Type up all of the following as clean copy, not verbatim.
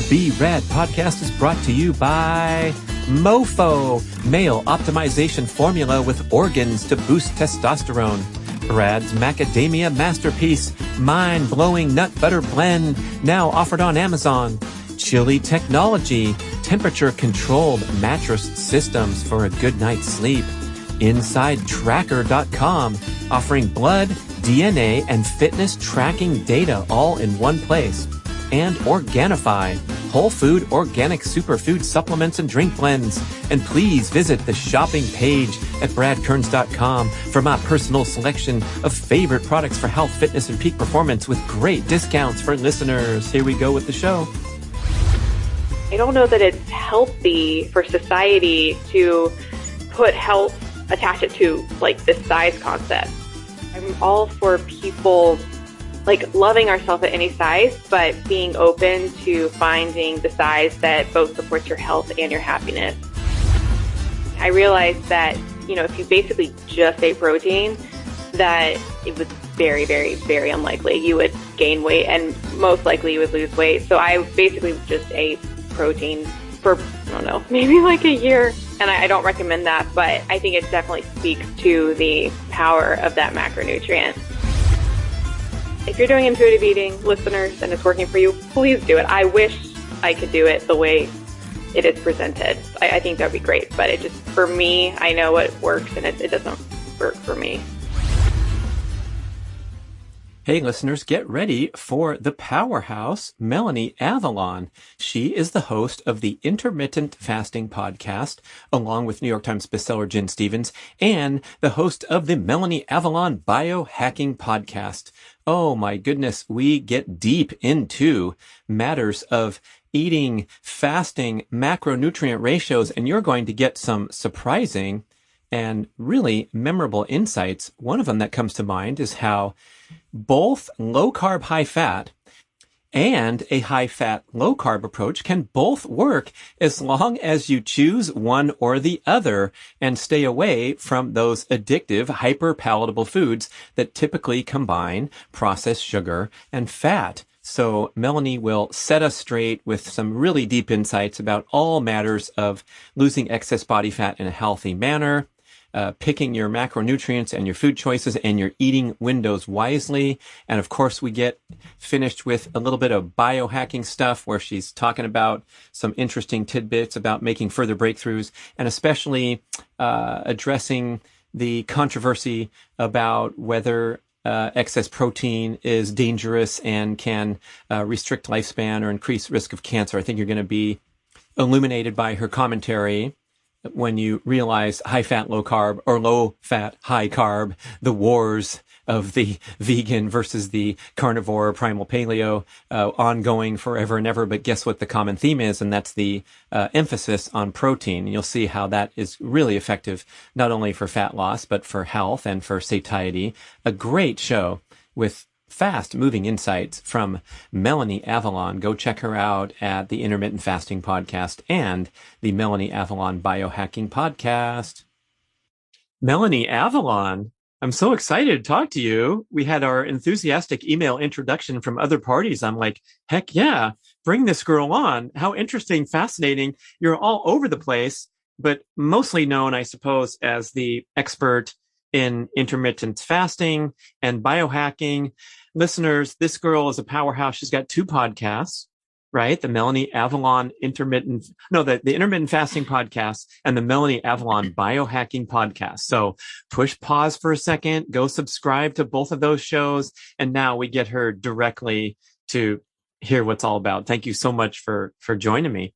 B.rad podcast is brought to you by MoFo, male optimization formula with organs to boost testosterone. B.rad's macadamia masterpiece, mind-blowing nut butter blend, now offered on Amazon. Chili Technology, temperature-controlled mattress systems for a good night's sleep. InsideTracker.com, offering blood, DNA, and fitness tracking data all in one place. And Organifi, whole food organic superfood supplements and drink blends. And please visit the shopping page at bradkearns.com for my personal selection of favorite products for health, fitness, and peak performance with great discounts for listeners. Here we go with the show. I don't know that it's healthy for society to put health, attach it to like this size concept. I'm all for people like loving ourselves at any size, but being open to finding the size that both supports your health and your happiness. I realized that, if you basically just ate protein, that it was very, very, very unlikely you would gain weight, and most likely you would lose weight. So I basically just ate protein for, maybe like a year. And I don't recommend that, but I think it definitely speaks to the power of that macronutrient. If you're doing intuitive eating, listeners, and it's working for you, please do it. I wish I could do it the way it is presented. I think that would be great, but it just, for me, I know what works and it doesn't work for me. Hey, listeners, get ready for the powerhouse, Melanie Avalon. She is the host of the Intermittent Fasting podcast, along with New York Times bestseller Jen Stevens, and the host of the Melanie Avalon Biohacking podcast. Oh my goodness, we get deep into matters of eating, fasting, macronutrient ratios, and you're going to get some surprising and really memorable insights. One of them that comes to mind is how both low carb, high fat and a high fat, low carb approach can both work as long as you choose one or the other and stay away from those addictive, hyper-palatable foods that typically combine processed sugar and fat. So Melanie will set us straight with some really deep insights about all matters of losing excess body fat in a healthy manner, picking your macronutrients and your food choices and your eating windows wisely. And of course, we get finished with a little bit of biohacking stuff where she's talking about some interesting tidbits about making further breakthroughs and especially addressing the controversy about whether excess protein is dangerous and can restrict lifespan or increase risk of cancer. I think you're going to be illuminated by her commentary when you realize high fat, low carb, or low fat, high carb, the wars of the vegan versus the carnivore, primal paleo, ongoing forever and ever. But guess what the common theme is? And that's the emphasis on protein. And you'll see how that is really effective, not only for fat loss, but for health and for satiety. A great show with fast-moving insights from Melanie Avalon. Go check her out at the Intermittent Fasting podcast and the Melanie Avalon Biohacking podcast. Melanie Avalon, I'm so excited to talk to you. We had our enthusiastic email introduction from other parties. I'm like, heck yeah, bring this girl on. How interesting, fascinating. You're all over the place, but mostly known, I suppose, as the expert in intermittent fasting and biohacking. Listeners, this girl is a powerhouse. She's got 2 podcasts, right? The Melanie Avalon the Intermittent Fasting podcast and the Melanie Avalon Biohacking podcast. So push pause for a second, go subscribe to both of those shows. And now we get her directly to hear what's all about. Thank you so much for joining me.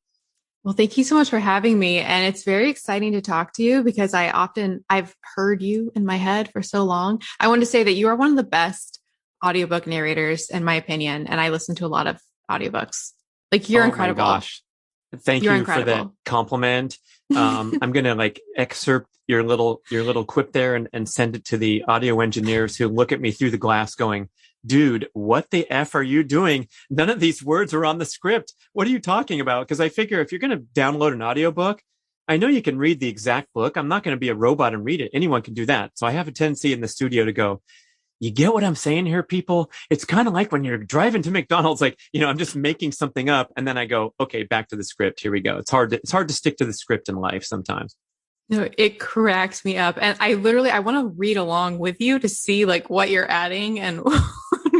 Well, thank you so much for having me. And it's very exciting to talk to you because I've heard you in my head for so long. I want to say that you are one of the best audiobook narrators, in my opinion. And I listen to a lot of audiobooks. Like, you're incredible. Oh my gosh. Thank you for that compliment. I'm going to excerpt your little quip there and send it to the audio engineers who look at me through the glass going, dude, what the F are you doing? None of these words are on the script. What are you talking about? Because I figure if you're going to download an audiobook, I know you can read the exact book. I'm not going to be a robot and read it. Anyone can do that. So I have a tendency in the studio to go, you get what I'm saying here, people? It's kind of like when you're driving to McDonald's, like, I'm just making something up and then I go, okay, back to the script. Here we go. It's hard to stick to the script in life sometimes. No, it cracks me up. And I want to read along with you to see like what you're adding and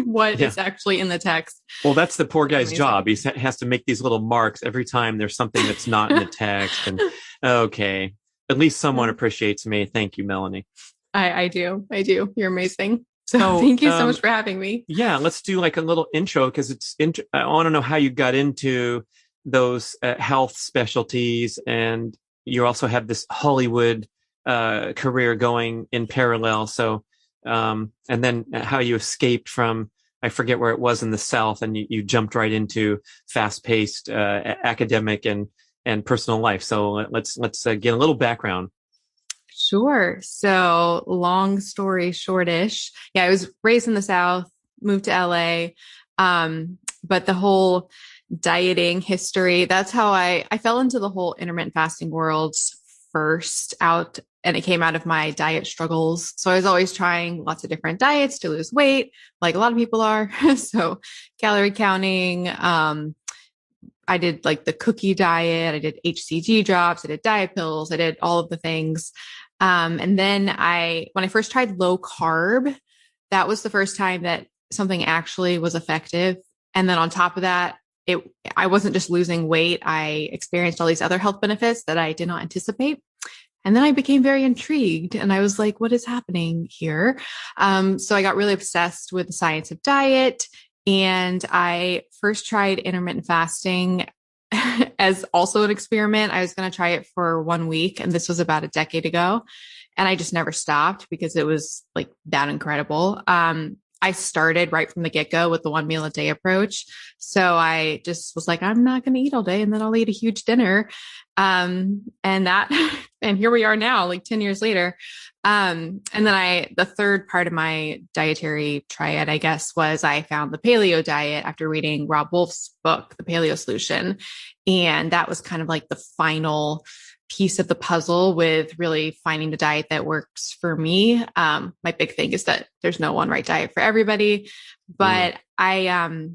what is actually in the text. Well, that's the poor guy's job. He has to make these little marks every time there's something that's not in the text. And okay, at least someone appreciates me. Thank you, Melanie. I do. You're amazing. So thank you so much for having me. Yeah, let's do like a little intro because I want to know how you got into those health specialties, and you also have this Hollywood career going in parallel. So, and then how you escaped from, I forget where it was in the South, and you jumped right into fast-paced academic and personal life. So let's get a little background. Sure. So long story shortish. Yeah, I was raised in the South, moved to LA. But the whole dieting history, that's how I fell into the whole intermittent fasting world first out. And it came out of my diet struggles. So I was always trying lots of different diets to lose weight, like a lot of people are. So calorie counting, I did like the cookie diet. I did HCG drops. I did diet pills. I did all of the things. And then when I first tried low carb, that was the first time that something actually was effective. And then on top of that, I wasn't just losing weight. I experienced all these other health benefits that I did not anticipate. And then I became very intrigued and I was like, what is happening here? So I got really obsessed with the science of diet. And I first tried intermittent fasting as also an experiment. I was going to try it for 1 week, and this was about a decade ago. And I just never stopped because it was like that incredible. I started right from the get-go with the 1 meal a day approach. So I just was like, I'm not going to eat all day and then I'll eat a huge dinner. And here we are now, like 10 years later. And then the third part of my dietary triad, I guess, was I found the Paleo Diet after reading Rob Wolf's book, The Paleo Solution. And that was kind of like the final piece of the puzzle with really finding the diet that works for me. My big thing is that there's no one right diet for everybody, but I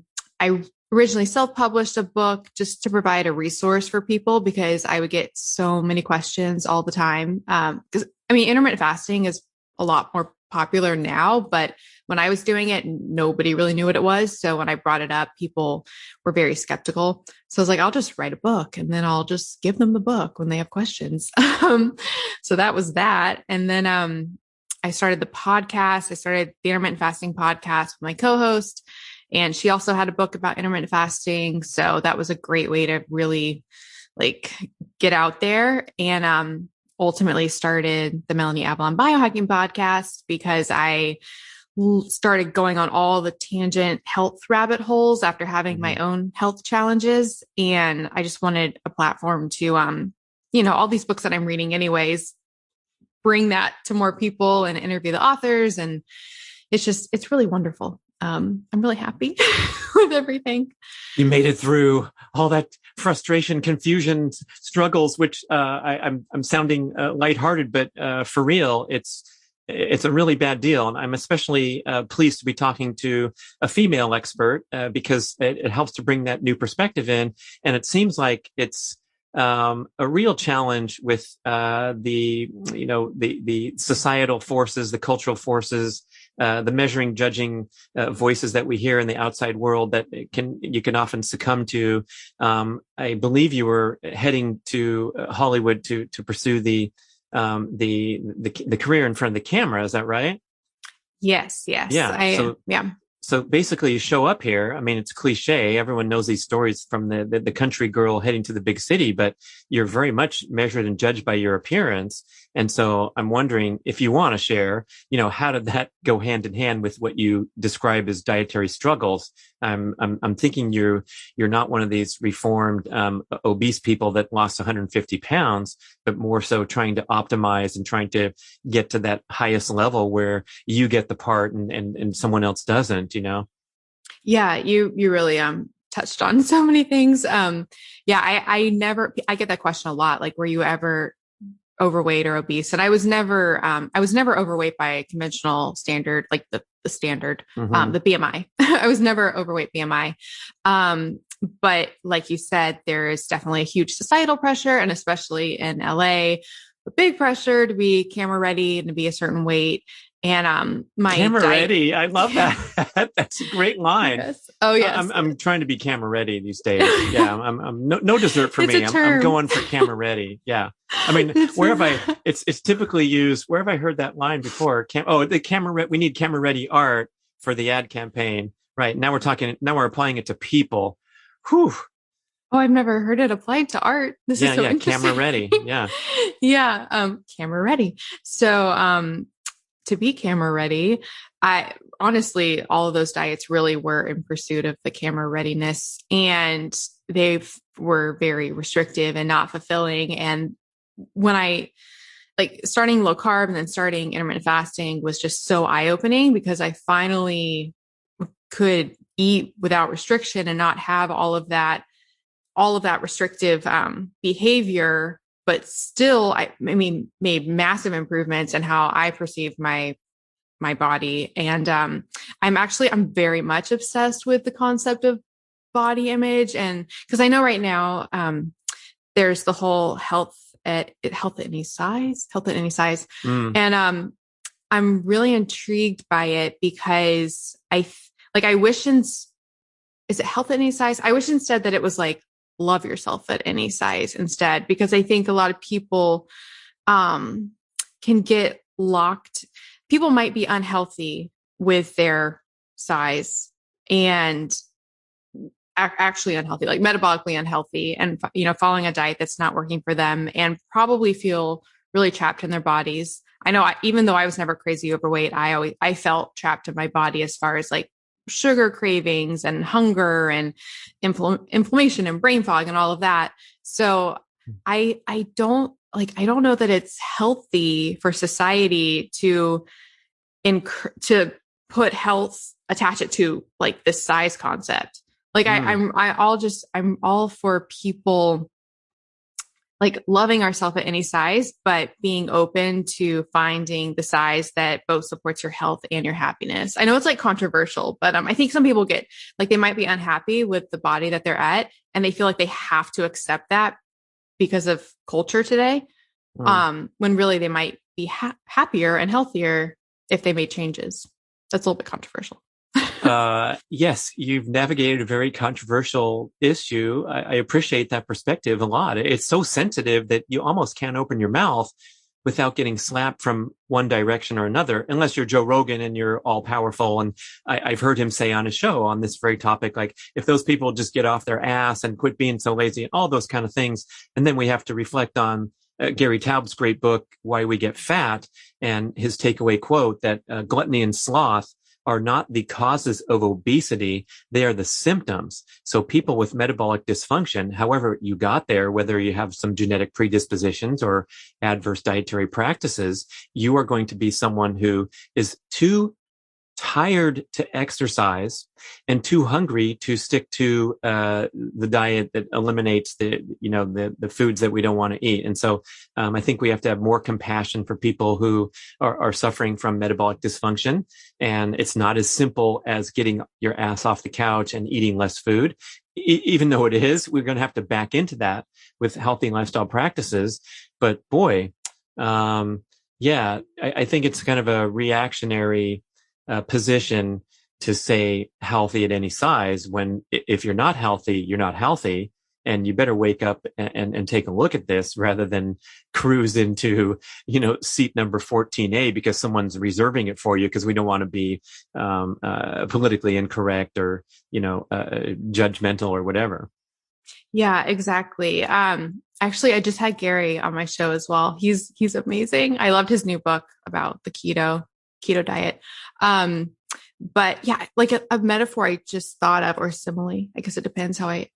originally self-published a book just to provide a resource for people because I would get so many questions all the time. Because intermittent fasting is a lot more popular now, but when I was doing it, nobody really knew what it was. So when I brought it up, people were very skeptical. So I was like, I'll just write a book and then I'll just give them the book when they have questions. So that was that. And then I started the podcast. I started the Intermittent Fasting podcast with my co-host, and she also had a book about intermittent fasting. So that was a great way to really like get out there. And ultimately started the Melanie Avalon Biohacking podcast because I started going on all the tangent health rabbit holes after having my own health challenges. And I just wanted a platform to, all these books that I'm reading anyways, bring that to more people and interview the authors. And it's really wonderful. I'm really happy with everything. You made it through all that frustration, confusion, struggles, which I'm sounding lighthearted, but for real, it's a really bad deal. And I'm especially pleased to be talking to a female expert because it helps to bring that new perspective in. And it seems like it's a real challenge with the societal forces, the cultural forces, the measuring, judging voices that we hear in the outside world that you can often succumb to. I believe you were heading to Hollywood to pursue the career in front of the camera. Is that right? Yes. Yeah. So basically you show up here. I mean, it's cliche. Everyone knows these stories from the country girl heading to the big city, but you're very much measured and judged by your appearance. And so I'm wondering if you want to share, how did that go hand in hand with what you describe as dietary struggles? I'm thinking you're not one of these reformed, obese people that lost 150 pounds, but more so trying to optimize and trying to get to that highest level where you get the part and someone else doesn't, Yeah, you really touched on so many things. I get that question a lot. Like, were you ever overweight or obese. And I was never overweight by conventional standard, like the standard, the BMI. I was never overweight BMI. But like you said, there is definitely a huge societal pressure, and especially in LA, a big pressure to be camera ready and to be a certain weight. And my camera diet- ready. I love that. That's a great line. Yes. Oh yes. I'm trying to be camera ready these days. Yeah. I'm no dessert for It's me. a I'm term. going for camera ready. Yeah. I mean, it's typically used, where have I heard that line before? We need camera ready art for the ad campaign. Right. Now we're applying it to people. Whew. Oh, I've never heard it applied to art. This is so interesting. Camera ready. Yeah. Yeah. Camera ready. So, to be camera ready, I honestly, all of those diets really were in pursuit of the camera readiness, and they were very restrictive and not fulfilling. And when I starting low carb and then starting intermittent fasting was just so eye-opening, because I finally could eat without restriction and not have all of that restrictive behavior, but still, I mean, made massive improvements in how I perceive my body. And I'm very much obsessed with the concept of body image. And because I know right now there's the whole health at any size. And I'm really intrigued by it, because I wish is it health at any size? I wish instead that it was like love yourself at any size instead, because I think a lot of people can get locked. People might be unhealthy with their size and actually unhealthy, like metabolically unhealthy, and, following a diet that's not working for them, and probably feel really trapped in their bodies. I know even though I was never crazy overweight, I felt trapped in my body as far as like sugar cravings and hunger and inflammation and brain fog and all of that. So I don't know that it's healthy for society to put health, attach it to like this size concept. Like I'm all for people like loving ourselves at any size, but being open to finding the size that both supports your health and your happiness. I know it's like controversial, but I think some people get like, they might be unhappy with the body that they're at, and they feel like they have to accept that because of culture today. When really they might be happier and healthier if they made changes. That's a little bit controversial. Yes, you've navigated a very controversial issue. I appreciate that perspective a lot. It's so sensitive that you almost can't open your mouth without getting slapped from one direction or another, unless you're Joe Rogan and you're all powerful. And I've heard him say on his show on this very topic, like, if those people just get off their ass and quit being so lazy and all those kind of things. And then we have to reflect on Gary Taub's great book, Why We Get Fat, and his takeaway quote that gluttony and sloth are not the causes of obesity. They are the symptoms. So people with metabolic dysfunction, however you got there, whether you have some genetic predispositions or adverse dietary practices, you are going to be someone who is too tired to exercise and too hungry to stick to the diet that eliminates the foods that we don't want to eat. And so I think we have to have more compassion for people who are suffering from metabolic dysfunction. And it's not as simple as getting your ass off the couch and eating less food. Even though it is, we're going to have to back into that with healthy lifestyle practices. But boy, I think it's kind of a reactionary position to say healthy at any size, when if you're not healthy, you're not healthy, and you better wake up and take a look at this rather than cruise into, seat number 14A because someone's reserving it for you because we don't want to be politically incorrect or, judgmental or whatever. Yeah, exactly. Actually, I just had Gary on my show as well. He's amazing. I loved his new book about the keto diet. But yeah, like a metaphor I just thought of, or simile, I guess it depends how I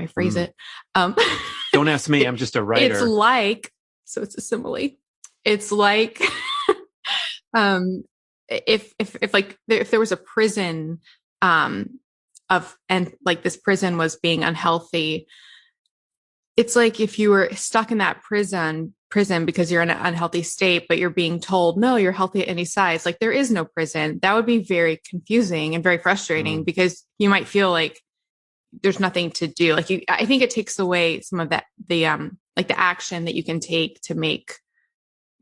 phrase it. Don't ask me. I'm just a writer. It's like, so it's a simile. It's like, if there was a prison, and like this prison was being unhealthy, it's like if you were stuck in that prison because you're in an unhealthy state, but you're being told, no, you're healthy at any size. Like there is no prison. That would be very confusing and very frustrating because you might feel like there's nothing to do. Like I think it takes away some of that, like the action that you can take to make,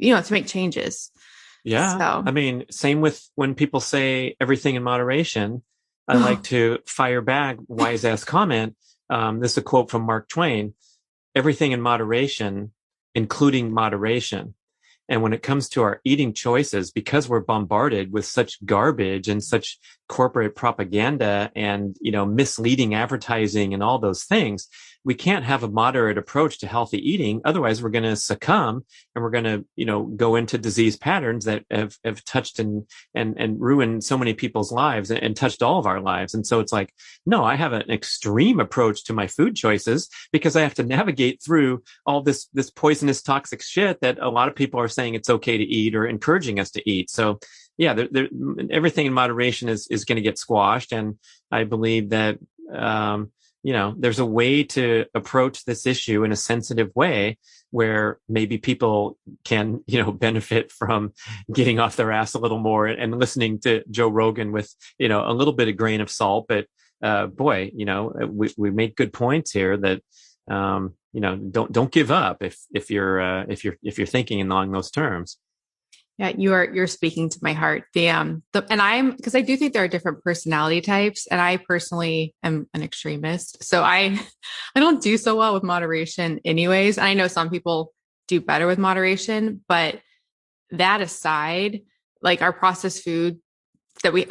to make changes. Yeah. So. I mean, same with when people say everything in moderation. I like to fire back wise ass comment. This is a quote from Mark Twain: everything in moderation, including moderation. And when it comes to our eating choices, because we're bombarded with such garbage and such corporate propaganda and, misleading advertising and all those things, we can't have a moderate approach to healthy eating. Otherwise, we're going to succumb and we're going to, go into disease patterns that have touched and ruined so many people's lives and touched all of our lives. And so it's like, no, I have an extreme approach to my food choices because I have to navigate through all this poisonous, toxic shit that a lot of people are saying it's okay to eat or encouraging us to eat. So yeah, everything in moderation is going to get squashed. And I believe that, there's a way to approach this issue in a sensitive way where maybe people can, benefit from getting off their ass a little more and listening to Joe Rogan with, a little bit of grain of salt. But, boy, we make good points here that, don't give up if you're thinking along those terms. Yeah, you're speaking to my heart. Because I do think there are different personality types, and I personally am an extremist. So I don't do so well with moderation anyways. And I know some people do better with moderation, but that aside, like our processed foods that we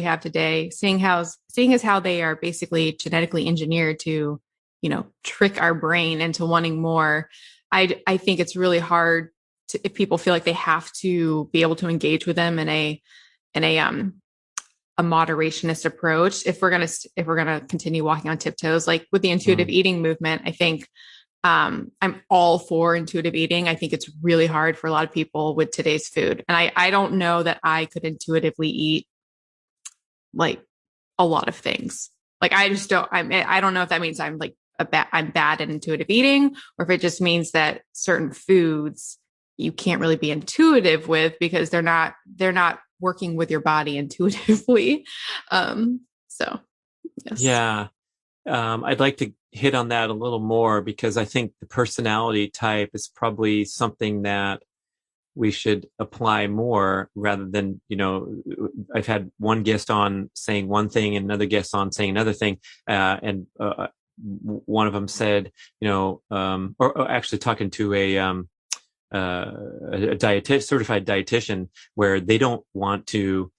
have today, seeing as how they are basically genetically engineered to, trick our brain into wanting more. I think it's really hard if people feel like they have to be able to engage with them in a moderationist approach. If we're gonna continue walking on tiptoes, like with the intuitive eating movement, I think I'm all for intuitive eating. I think it's really hard for a lot of people with today's food, and I don't know that I could intuitively eat like a lot of things. Like I just don't. I don't know if that means I'm bad at intuitive eating, or if it just means that certain foods you can't really be intuitive with because they're not working with your body intuitively. So yes. Yeah. I'd like to hit on that a little more because I think the personality type is probably something that we should apply more rather than, I've had one guest on saying one thing and another guest on saying another thing. And one of them said, or actually talking to a certified dietitian, where they don't want to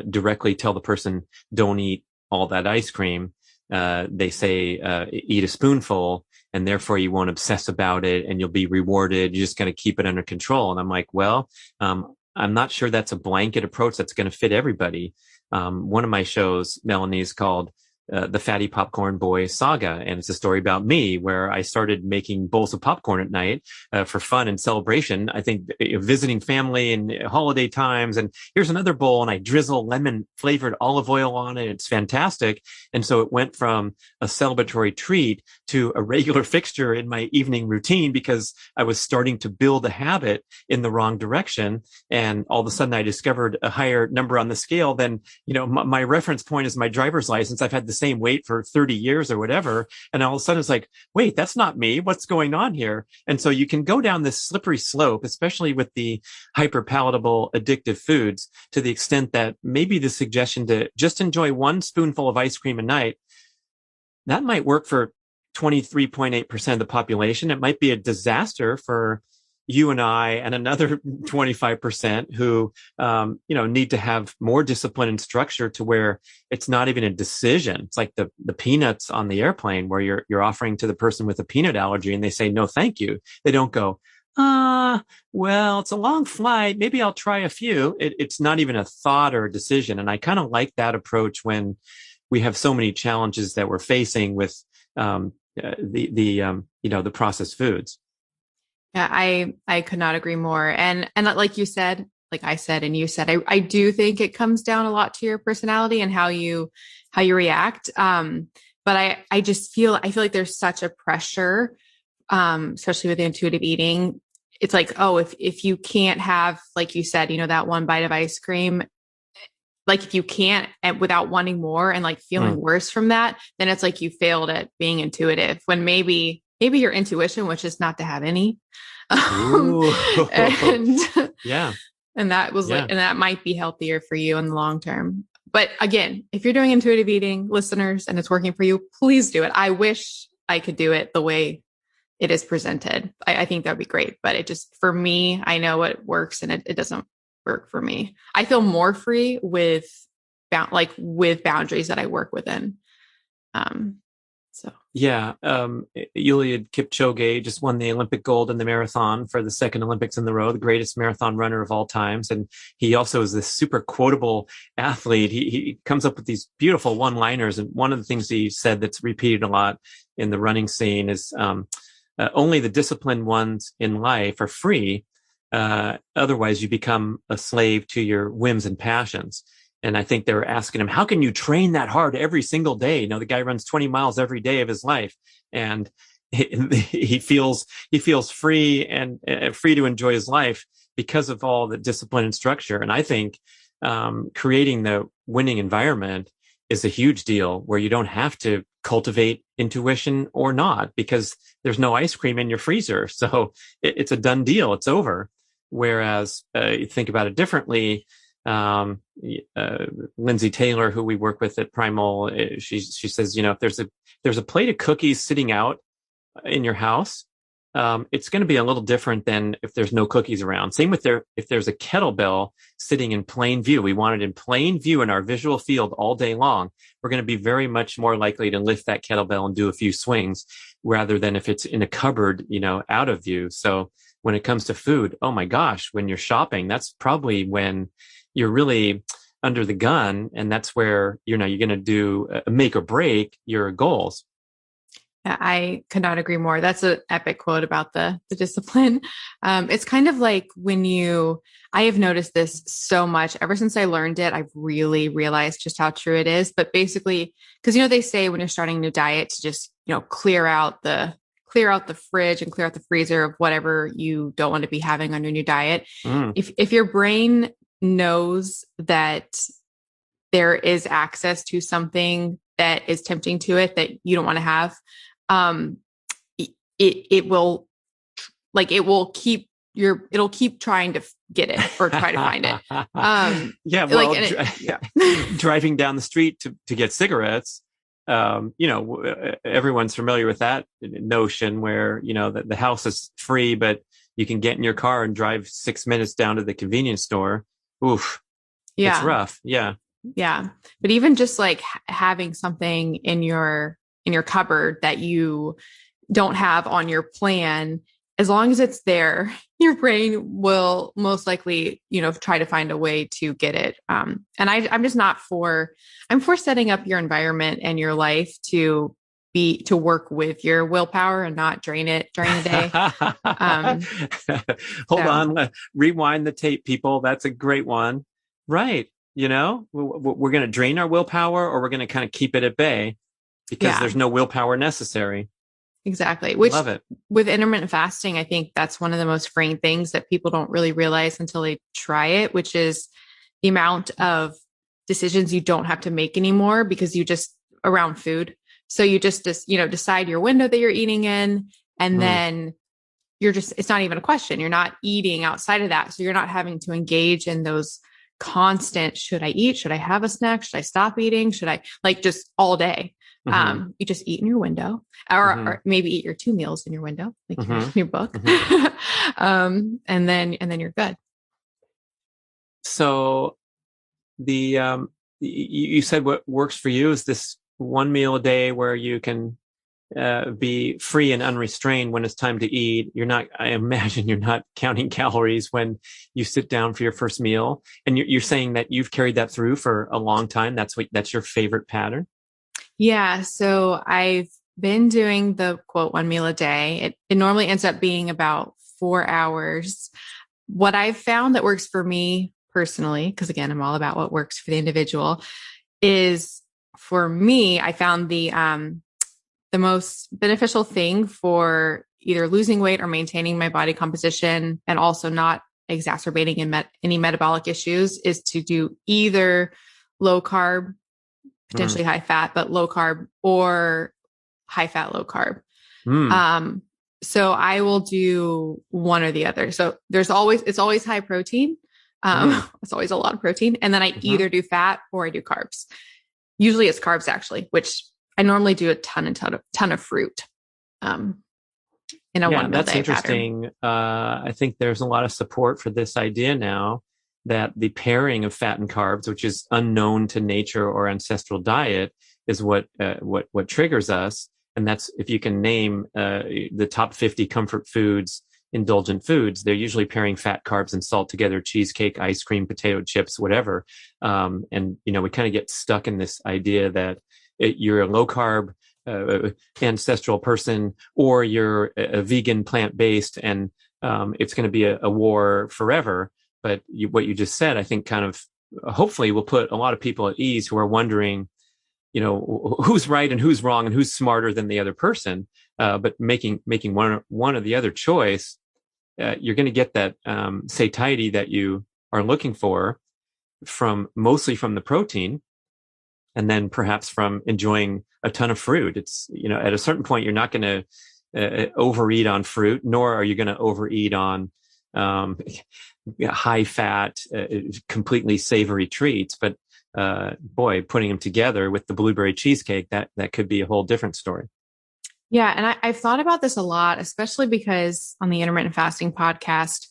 directly tell the person don't eat all that ice cream. They say eat a spoonful, and therefore you won't obsess about it, and you'll be rewarded. You're just going to keep it under control. And I'm like, well, I'm not sure that's a blanket approach that's going to fit everybody. One of my shows, Melanie, is called The Fatty Popcorn Boy Saga. And it's a story about me where I started making bowls of popcorn at night for fun and celebration. I think visiting family and holiday times. And here's another bowl, and I drizzle lemon flavored olive oil on it. It's fantastic. And so it went from a celebratory treat to a regular fixture in my evening routine because I was starting to build a habit in the wrong direction. And all of a sudden I discovered a higher number on the scale than, my reference point is my driver's license. I've had the same weight for 30 years or whatever. And all of a sudden it's like, wait, that's not me. What's going on here? And so you can go down this slippery slope, especially with the hyper-palatable addictive foods, to the extent that maybe the suggestion to just enjoy one spoonful of ice cream a night, that might work for 23.8% of the population. It might be a disaster for you and I and another 25% who, need to have more discipline and structure to where it's not even a decision. It's like the peanuts on the airplane where you're offering to the person with a peanut allergy and they say, no, thank you. They don't go, well, it's a long flight. Maybe I'll try a few. It's not even a thought or a decision. And I kind of like that approach when we have so many challenges that we're facing with, the processed foods. Yeah, I could not agree more. And like you said, like I said, and you said, I do think it comes down a lot to your personality and how you react. But I feel like there's such a pressure especially with intuitive eating, it's like, oh, if you can't have, like you said, that one bite of ice cream, like if you can't and without wanting more and like feeling worse from that, then it's like you failed at being intuitive when maybe your intuition was just not to have any. And yeah. And that was like, and that might be healthier for you in the long term. But again, if you're doing intuitive eating, listeners, and it's working for you, please do it. I wish I could do it the way it is presented. I think that'd be great. But it just, for me, I know it works and it doesn't work for me. I feel more free with boundaries that I work within. Julian Kipchoge just won the Olympic gold in the marathon for the second Olympics in the row, the greatest marathon runner of all times. And he also is this super quotable athlete. He comes up with these beautiful one-liners. And one of the things he said that's repeated a lot in the running scene is only the disciplined ones in life are free. Otherwise, you become a slave to your whims and passions. And I think they were asking him, how can you train that hard every single day? The guy runs 20 miles every day of his life, and he feels free and free to enjoy his life because of all the discipline and structure. And I think creating the winning environment is a huge deal where you don't have to cultivate intuition or not, because there's no ice cream in your freezer. So it's a done deal. It's over. Whereas you think about it differently. Lindsay Taylor, who we work with at Primal, she says, if there's a plate of cookies sitting out in your house, it's going to be a little different than if there's no cookies around. Same with if there's a kettlebell sitting in plain view, we want it in plain view in our visual field all day long. We're going to be very much more likely to lift that kettlebell and do a few swings rather than if it's in a cupboard, out of view. So when it comes to food, oh my gosh, when you're shopping, that's probably when you're really under the gun, and that's where you're going to do make or break your goals. I could not agree more. That's an epic quote about the discipline. It's kind of like I have noticed this so much ever since I learned it. I've really realized just how true it is. But basically, because they say when you're starting a new diet to just clear out the fridge and clear out the freezer of whatever you don't want to be having on your new diet. If your brain knows that there is access to something that is tempting to it that you don't want to have, it'll keep trying to get it or try to find it. Driving down the street to get cigarettes, everyone's familiar with that notion where, the house is free, but you can get in your car and drive 6 minutes down to the convenience store. Oof. Yeah. It's rough. Yeah. Yeah. But even just like having something in your cupboard that you don't have on your plan, as long as it's there, your brain will most likely, try to find a way to get it. And I'm just not I'm for setting up your environment and your life to work with your willpower and not drain it during the day. Hold on. Rewind the tape, people. That's a great one. Right. We're going to drain our willpower, or we're going to kind of keep it at bay because there's no willpower necessary. Exactly. Which, love it. With intermittent fasting, I think that's one of the most freeing things that people don't really realize until they try it, which is the amount of decisions you don't have to make anymore because you just around food. So you just decide your window that you're eating in, and then it's not even a question. You're not eating outside of that. So you're not having to engage in those constant, should I eat? Should I have a snack? Should I stop eating? Should I just all day? You just eat in your window or maybe eat your 2 meals in your window, like your book. And then you're good. So you said what works for you is this 1 meal a day where you can be free and unrestrained when it's time to eat. I imagine you're not counting calories when you sit down for your first meal. And you're saying that you've carried that through for a long time. That's your favorite pattern? Yeah. So I've been doing the quote 1 meal a day. It normally ends up being about 4 hours. What I've found that works for me personally, because again, I'm all about what works for the individual, is for me, I found the most beneficial thing for, either losing weight or maintaining my body composition and also not exacerbating any metabolic issues is to do either low carb, potentially high fat, but low carb, or high fat, low carb. So I will do one or the other. So it's always high protein. It's always a lot of protein. And then I either do fat or I do carbs. Usually it's carbs actually, which I normally do a ton of fruit. In a 1 meal that's day interesting. I think there's a lot of support for this idea now that the pairing of fat and carbs, which is unknown to nature or ancestral diet, is what triggers us. And that's, if you can name the top 50 comfort foods, indulgent foods, they're usually pairing fat, carbs, and salt together: cheesecake, ice cream, potato chips, whatever. And we kind of get stuck in this idea that you're a low carb ancestral person, or you're a vegan, plant-based, and it's going to be a war forever. But what you just said, I think, kind of hopefully will put a lot of people at ease who are wondering, who's right and who's wrong and who's smarter than the other person. But making one or the other choice, you're going to get that satiety that you are looking for mostly from the protein, and then perhaps from enjoying a ton of fruit. It's, at a certain point, you're not going to overeat on fruit, nor are you going to overeat on high fat, completely savory treats. But boy, putting them together with the blueberry cheesecake, that could be a whole different story. Yeah. And I've thought about this a lot, especially because on the Intermittent Fasting podcast,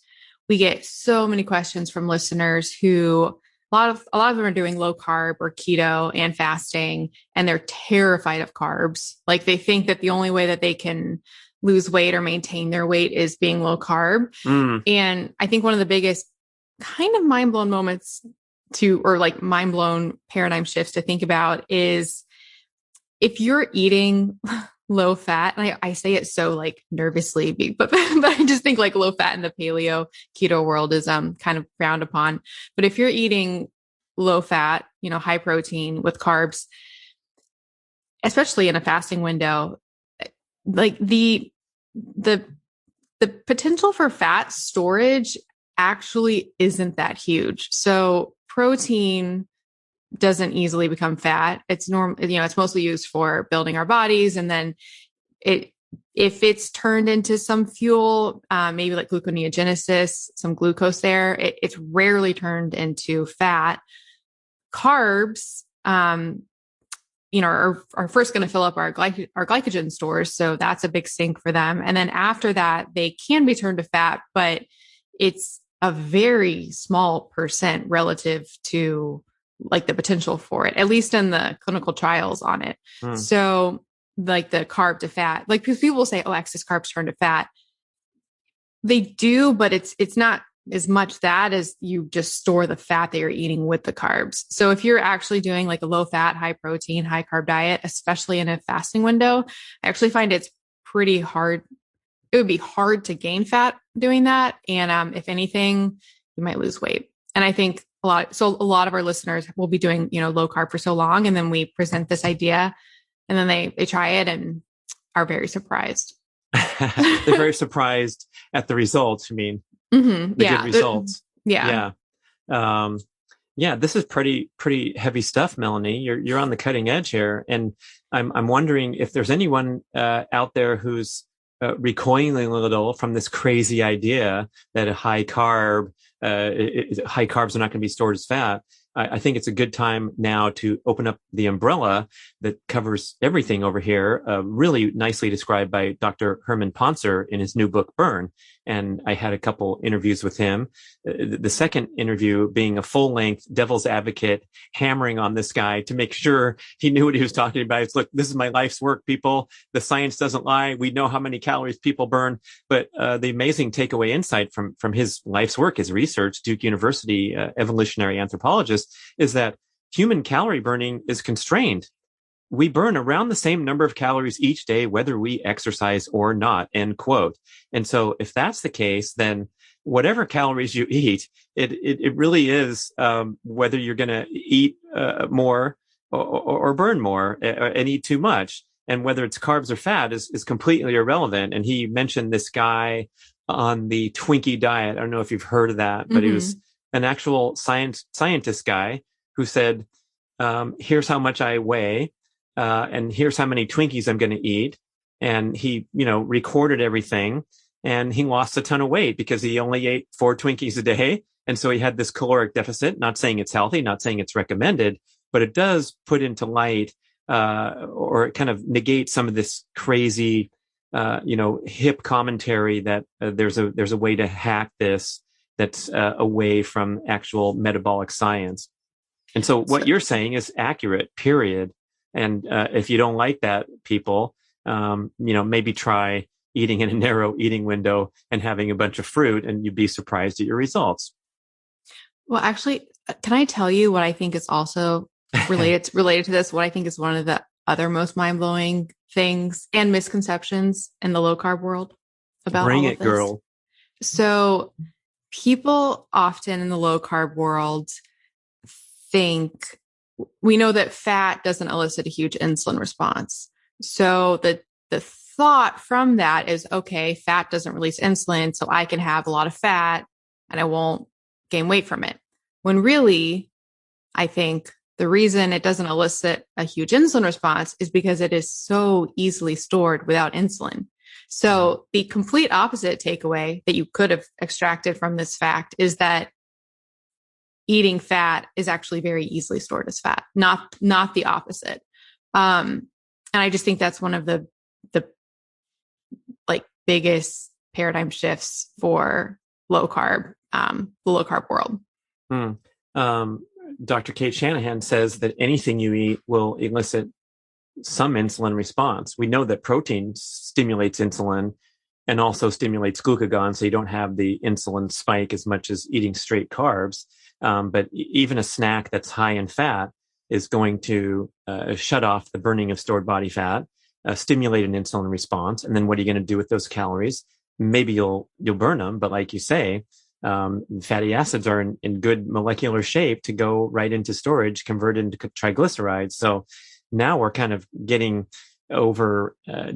we get so many questions from listeners who a lot of them are doing low carb or keto and fasting, and they're terrified of carbs. Like, they think that the only way that they can lose weight or maintain their weight is being low carb. And I think one of the biggest kind of mind blown moments or like mind blown paradigm shifts to think about is, if you're eating low fat, and I say it so like nervously, but I just think like low fat in the paleo keto world is kind of frowned upon. But if you're eating low fat, high protein with carbs, especially in a fasting window, like the potential for fat storage actually isn't that huge. So protein doesn't easily become fat. It's it's mostly used for building our bodies. And then if it's turned into some fuel, maybe like gluconeogenesis, some glucose there, it's rarely turned into fat. Carbs, are first going to fill up our glycogen stores. So that's a big sink for them. And then after that, they can be turned to fat, but it's a very small percent relative to like the potential for it, at least in the clinical trials on it. So like the carb to fat, like, because people will say, oh, excess carbs turn to fat. They do, but it's not as much that as you just store the fat that you're eating with the carbs. So if you're actually doing like a low fat, high protein, high carb diet, especially in a fasting window, I actually find it's pretty hard. It would be hard to gain fat doing that. And if anything, you might lose weight. And I think a lot of our listeners will be doing, low carb for so long. And then we present this idea and then they try it and are very surprised. They're very surprised at the results. I mean, the good results. Yeah. This is pretty heavy stuff, Melanie. You're on the cutting edge here. And I'm wondering if there's anyone out there who's recoiling a little from this crazy idea that high carbs are not going to be stored as fat. I think it's a good time now to open up the umbrella that covers everything over here, really nicely described by Dr. Herman Poncer in his new book, Burn. And I had a couple interviews with him. The second interview being a full-length devil's advocate, hammering on this guy to make sure he knew what he was talking about. It's, look, this is my life's work, people. The science doesn't lie. We know how many calories people burn. But the amazing takeaway insight from his life's work, his research, Duke University evolutionary anthropologist, is that human calorie burning is constrained. We burn around the same number of calories each day, whether we exercise or not, end quote. And so if that's the case, then whatever calories you eat, it really is whether you're going to eat more or burn more and eat too much. and whether it's carbs or fat is completely irrelevant. And he mentioned this guy on the Twinkie diet. I don't know if you've heard of that, but he was an actual scientist guy who said, here's how much I weigh, and here's how many Twinkies I'm going to eat. And he, recorded everything, and he lost a ton of weight because he only ate 4 Twinkies a day. And so he had this caloric deficit, not saying it's healthy, not saying it's recommended, but it does put into light, or it kind of negates some of this crazy, hip commentary that there's a way to hack this that's away from actual metabolic science. And so what you're saying is accurate, period. And if you don't like that, people, maybe try eating in a narrow eating window and having a bunch of fruit, and you'd be surprised at your results. Well, actually, can I tell you what I think is also related to this? What I think is one of the other most mind-blowing things and misconceptions in the low carb world about Bring all it, of this. girl. So people often in the low carb world think, we know that fat doesn't elicit a huge insulin response. So the thought from that is, okay, fat doesn't release insulin, so I can have a lot of fat and I won't gain weight from it. When really, I think the reason it doesn't elicit a huge insulin response is because it is so easily stored without insulin. So the complete opposite takeaway that you could have extracted from this fact is that eating fat is actually very easily stored as fat, not the opposite. And I just think that's one of the biggest paradigm shifts for low carb, the low carb world. Dr. Kate Shanahan says that anything you eat will elicit some insulin response. We know that protein stimulates insulin and also stimulates glucagon, so you don't have the insulin spike as much as eating straight carbs. But even a snack that's high in fat is going to shut off the burning of stored body fat, stimulate an insulin response. And then what are you going to do with those calories? Maybe you'll burn them, but like you say, fatty acids are in good molecular shape to go right into storage, convert into triglycerides. So now we're kind of getting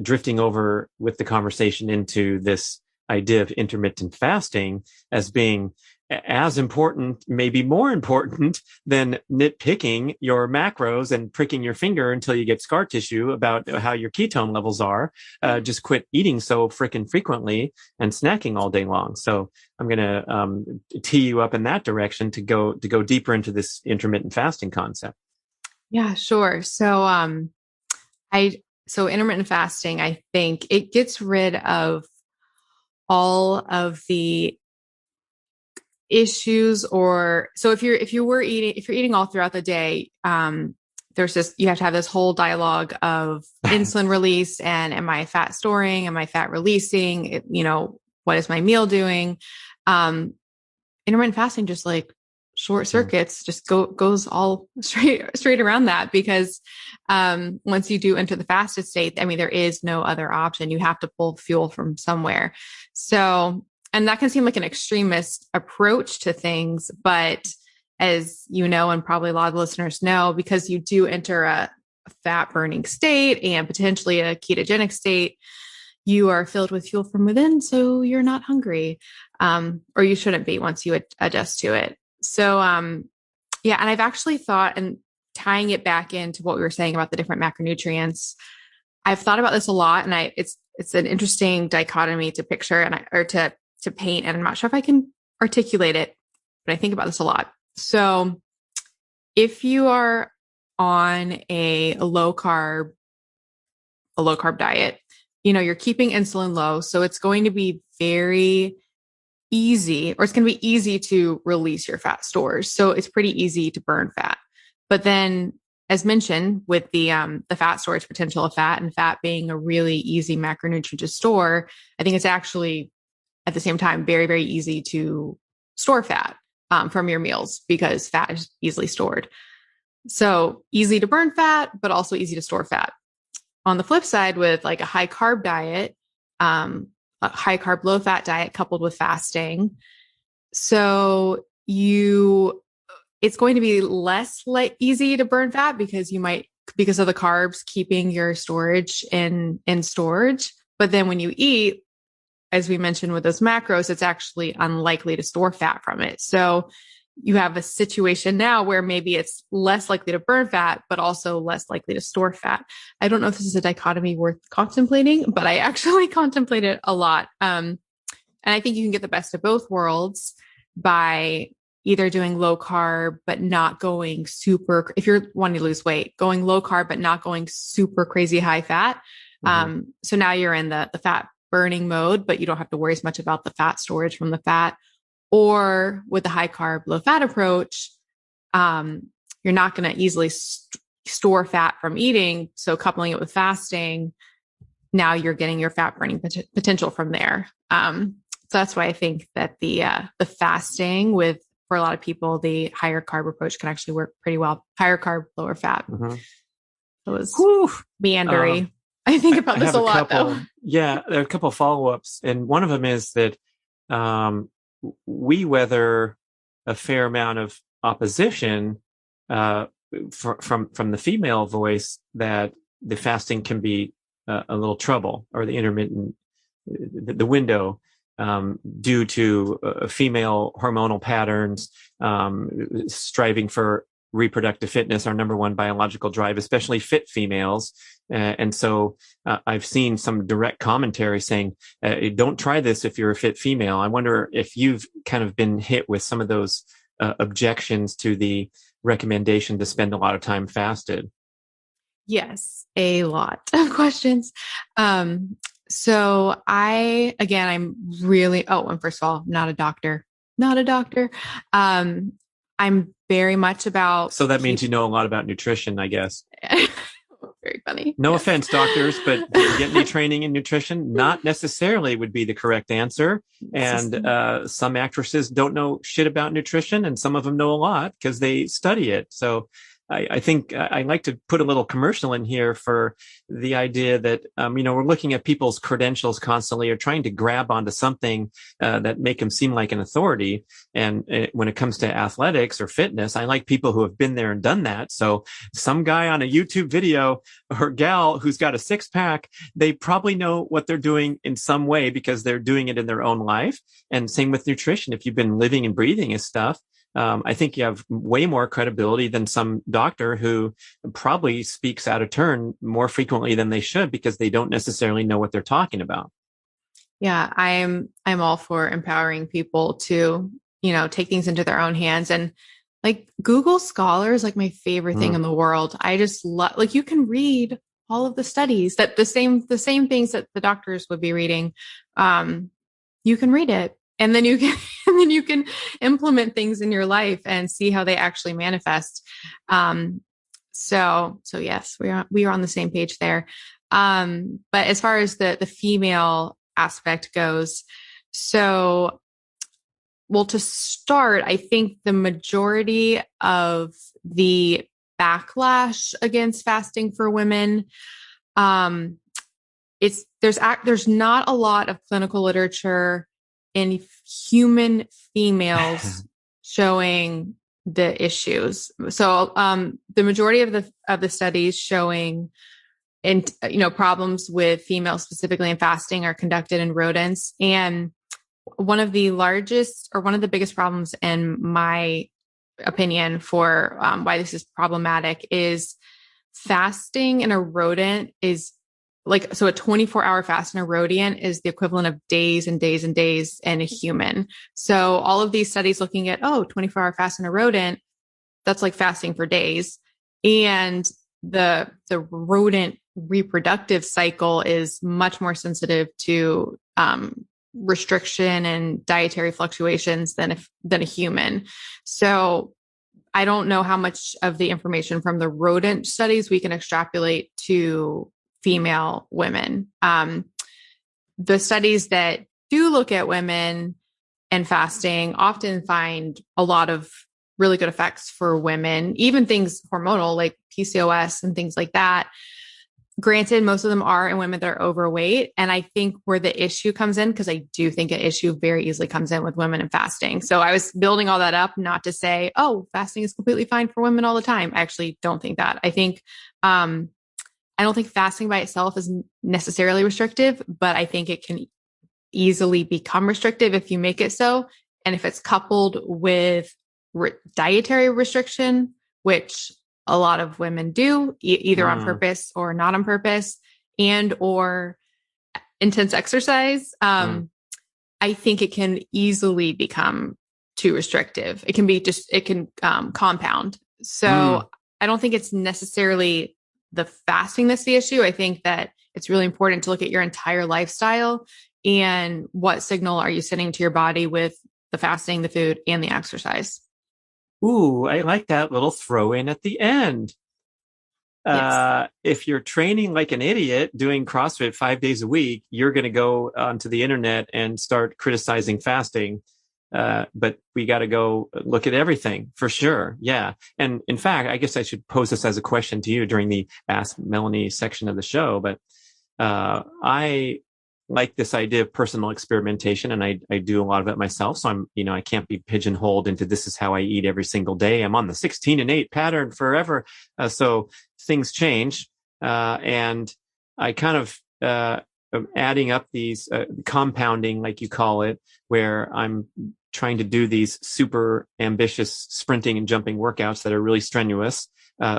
drifting over with the conversation into this idea of intermittent fasting as being as important, maybe more important than nitpicking your macros and pricking your finger until you get scar tissue about how your ketone levels are. Just quit eating so frickin' frequently and snacking all day long. So I'm going to tee you up in that direction to go deeper into this intermittent fasting concept. Yeah, sure. So, so intermittent fasting, I think it gets rid of all of the issues, so if you're eating all throughout the day, you have to have this whole dialogue of insulin release and am I fat storing? Am I fat releasing? What is my meal doing? Intermittent fasting just like short circuits, just goes all straight around that, because once you do enter the fasted state, I mean, there is no other option. You have to pull fuel from somewhere. So, and that can seem like an extremist approach to things, but as you know, and probably a lot of listeners know, because you do enter a fat burning state and potentially a ketogenic state, you are filled with fuel from within. So you're not hungry, or you shouldn't be once you adjust to it. So, yeah. And I've actually thought, and tying it back into what we were saying about the different macronutrients, I've thought about this a lot, and it's an interesting dichotomy to picture to paint. And I'm not sure if I can articulate it, but I think about this a lot. So if you are on a low carb diet, you're keeping insulin low. So it's going to be very easy, or it's going to be easy to release your fat stores. So it's pretty easy to burn fat. But then, as mentioned, with the fat storage potential of fat, and fat being a really easy macronutrient to store, I think it's actually at the same time very, very easy to store fat from your meals, because fat is easily stored. So easy to burn fat, but also easy to store fat. On the flip side, with like a high carb diet, a high carb, low fat diet coupled with fasting, so it's going to be less easy to burn fat, because you might because of the carbs, keeping your storage in storage. But then when you eat, as we mentioned with those macros, it's actually unlikely to store fat from it. So you have a situation now where maybe it's less likely to burn fat, but also less likely to store fat. I don't know if this is a dichotomy worth contemplating, but I actually contemplate it a lot. And I think you can get the best of both worlds by either doing low carb, but not going super, if you're wanting to lose weight, going low carb, but not going super crazy high fat. So now you're in the fat burning mode, but you don't have to worry as much about the fat storage from the fat. Or with the high carb, low fat approach, you're not going to easily store fat from eating. So coupling it with fasting, now you're getting your fat burning potential from there. So that's why I think that the fasting for a lot of people, the higher carb approach can actually work pretty well. Higher carb, lower fat. It was meandery. I think about this a lot though. Yeah, there are a couple of follow-ups. And one of them is that we weather a fair amount of opposition from the female voice that the fasting can be a little trouble, or the intermittent, the window, due to female hormonal patterns, striving for reproductive fitness, our number one biological drive, especially fit females. And so I've seen some direct commentary saying, don't try this if you're a fit female. I wonder if you've kind of been hit with some of those objections to the recommendation to spend a lot of time fasted. Yes, a lot of questions. So I'm really, and first of all, not a doctor. I'm very much about. So that means you know a lot about nutrition, I guess. Very funny. No offense, doctors, but did you get any training in nutrition? Not necessarily would be the correct answer. And some actresses don't know shit about nutrition, and some of them know a lot because they study it. So I think I like to put a little commercial in here for the idea that, we're looking at people's credentials constantly, or trying to grab onto something that make them seem like an authority. And when it comes to athletics or fitness, I like people who have been there and done that. So some guy on a YouTube video or gal who's got a six pack, they probably know what they're doing in some way because they're doing it in their own life. And same with nutrition. If you've been living and breathing his stuff, I think you have way more credibility than some doctor who probably speaks out of turn more frequently than they should because they don't necessarily know what they're talking about. Yeah, I'm all for empowering people to, take things into their own hands. And like Google Scholar is like my favorite thing in the world. I just love, like, you can read all of the studies that the same things that the doctors would be reading. You can read it. And then you can implement things in your life and see how they actually manifest. So yes, we are on the same page there. But as far as the female aspect goes, to start, I think the majority of the backlash against fasting for women, there's not a lot of clinical literature in human females showing the issues. So the majority of the studies showing problems with females specifically in fasting are conducted in rodents. And one of the biggest problems, in my opinion, for why this is problematic is fasting in a rodent is a 24-hour fast in a rodent is the equivalent of days and days and days in a human. So all of these studies looking at, 24-hour fast in a rodent, that's like fasting for days. And the rodent reproductive cycle is much more sensitive to restriction and dietary fluctuations than a human. So I don't know how much of the information from the rodent studies we can extrapolate to female women. The studies that do look at women and fasting often find a lot of really good effects for women, even things hormonal like PCOS and things like that. Granted, most of them are in women that are overweight. And I think where the issue comes in, because I do think an issue very easily comes in with women and fasting. So I was building all that up, not to say, oh, fasting is completely fine for women all the time. I actually don't think that. I don't think fasting by itself is necessarily restrictive, but I think it can easily become restrictive if you make it so. And if it's coupled with dietary restriction, which a lot of women do either on purpose or not on purpose, and or intense exercise, I think it can easily become too restrictive. It can compound. So I don't think it's necessarily the fasting that's the issue. I think that it's really important to look at your entire lifestyle and what signal are you sending to your body with the fasting, the food, and the exercise. Ooh, I like that little throw in at the end. Yes. If you're training like an idiot doing CrossFit 5 days a week, you're going to go onto the internet and start criticizing fasting. But we got to go look at everything for sure. Yeah. And in fact, I guess I should pose this as a question to you during the Ask Melanie section of the show. But I like this idea of personal experimentation, and I do a lot of it myself. So I can't be pigeonholed into this is how I eat every single day. I'm on the 16-8 pattern forever. So things change. And I kind of, adding up these compounding, like you call it, where I'm trying to do these super ambitious sprinting and jumping workouts that are really strenuous.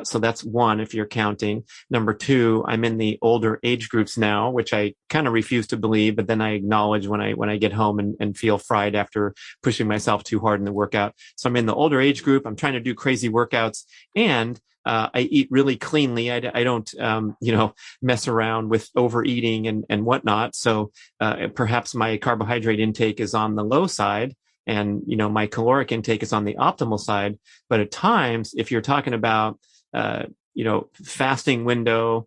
So that's one, if you're counting. Number two, I'm in the older age groups now, which I kind of refuse to believe, but then I acknowledge when I get home and feel fried after pushing myself too hard in the workout. So I'm in the older age group. I'm trying to do crazy workouts, and I eat really cleanly. I don't, mess around with overeating and whatnot. So perhaps my carbohydrate intake is on the low side, and my caloric intake is on the optimal side. But at times, if you're talking about fasting window,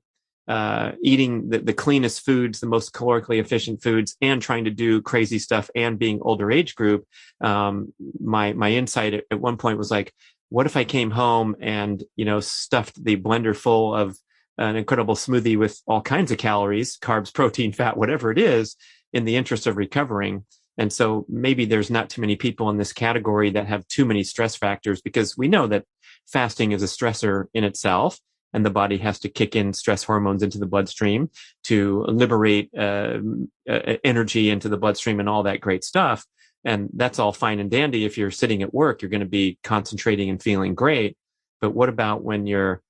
eating the cleanest foods, the most calorically efficient foods, and trying to do crazy stuff and being older age group, my insight at one point was like, what if I came home and, stuffed the blender full of an incredible smoothie with all kinds of calories, carbs, protein, fat, whatever it is, in the interest of recovering? And so maybe there's not too many people in this category that have too many stress factors, because we know that fasting is a stressor in itself, and the body has to kick in stress hormones into the bloodstream to liberate energy into the bloodstream and all that great stuff. And that's all fine and dandy. If you're sitting at work, you're going to be concentrating and feeling great. But what about when you're,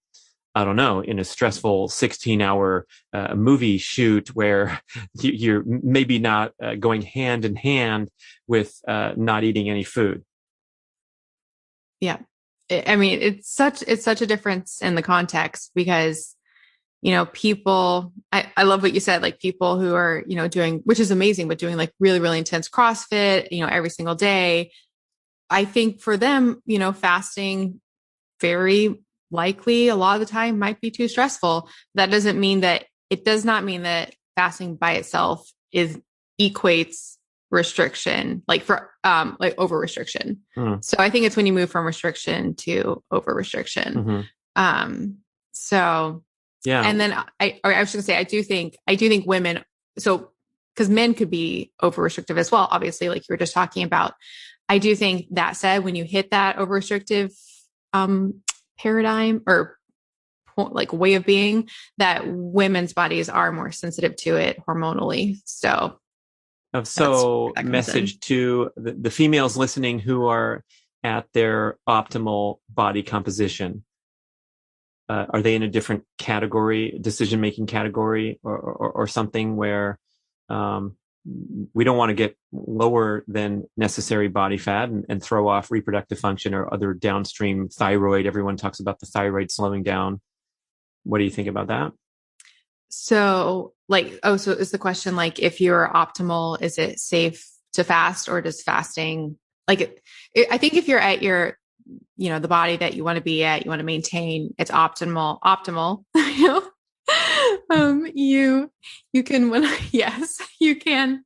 I don't know, in a stressful 16-hour movie shoot where you're maybe not going hand in hand with not eating any food? Yeah. I mean, it's such a difference in the context, because, people, I love what you said, like people who are, doing, which is amazing, but doing like really, really intense CrossFit, every single day. I think for them, fasting very likely a lot of the time might be too stressful. It does not mean that fasting by itself equates restriction, like for over restriction. So I think it's when you move from restriction to over restriction. So yeah. And then I was going to say, I do think women, so because men could be over restrictive as well, obviously, like you were just talking about. I do think that said, when you hit that over restrictive paradigm or like way of being, that women's bodies are more sensitive to it hormonally. So message to the females listening who are at their optimal body composition. Are they in a different category, decision-making category, or something where we don't want to get lower than necessary body fat and throw off reproductive function or other downstream thyroid? Everyone talks about the thyroid slowing down. What do you think about that? So so is the question, like, if you're optimal, is it safe to fast, or does fasting, I think if you're at your, the body that you want to be at, you want to maintain, it's optimal, you can, yes, you can